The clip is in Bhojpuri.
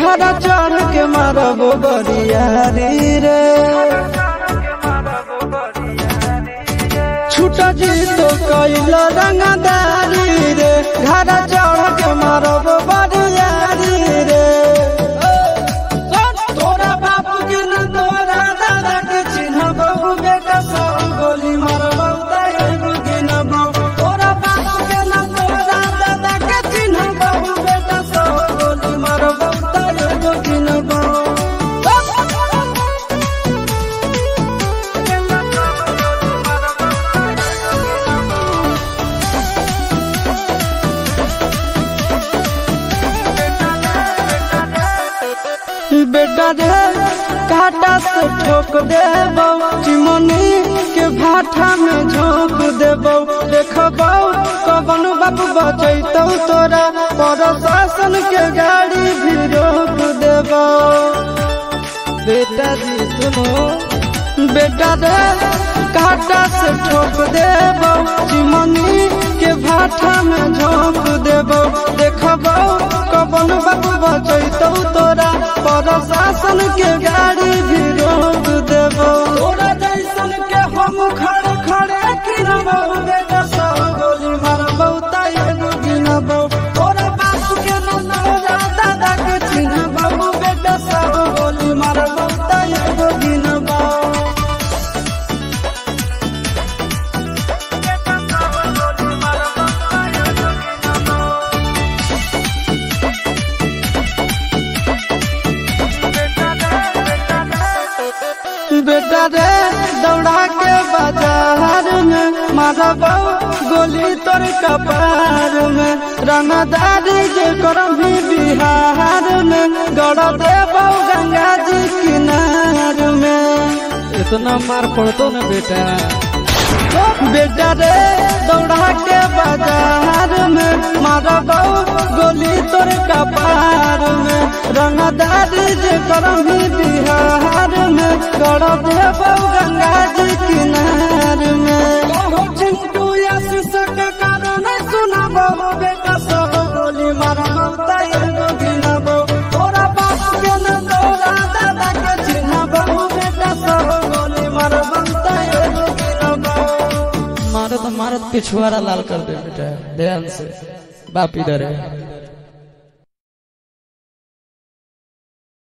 घर चढ़ के मारब बरियारी रे छूट जी तो कैल रंगदारी रे घर चढ़ के मारब बरियारी रे तोरा बाप के न तोरा दादा के चिन्हब बेटा सब गोली मारब तैगो गिनब तोरा बाप के न तोरा दादा के चिन्हब बेटा सब गोली मारब तैगो गिनब बेटा रे काटा से ठोक देबो चिमनी के भाठा में झोंक देबो देखबो कवन बाप बचैतौ तोरा प्रशासन के गाड़ी भी रोक देबो बेटा जी सुनो बेटा रे काटा से ठोक देबो चिमनी के भाठा में झोंक देबो देखबो कवन बाप बचैतौ तोरा प्रशासन के गाड़ी भी रोक देबो तोरा जैसन के हम खड़े खड़े गिनबो बेटा सब गोली मारबो तैगो गिनबो तोरा बाप के न तोरा दादा के चिन्हबो बेटा सब गोली मारबो तैगो गिनबो बेटा रे दौड़ा के बाजार में मारबो गोली तोर कपार में रंगदारी जे करभी बिहार में गड़ देबो गंगा जी किनार में इतना मार पड़तो न बेटा बेटा रे दौड़ा के बाजार में मारबो गोली तोर कपार में रंगदारी जे करभी बिहार में गड़ देबो गंगा जी किनार में चिंटू आशीष के कारण सुनबो बेटा सब गोली मारबो तैगो गिनबो तोरा बाप के न तोरा दादा के चिन्हबो बेटा सब गोली मारबो तैगो गिनबो मारत मारत पिछुआरा लाल कर दे बेटा ध्यान से बाप इधर है।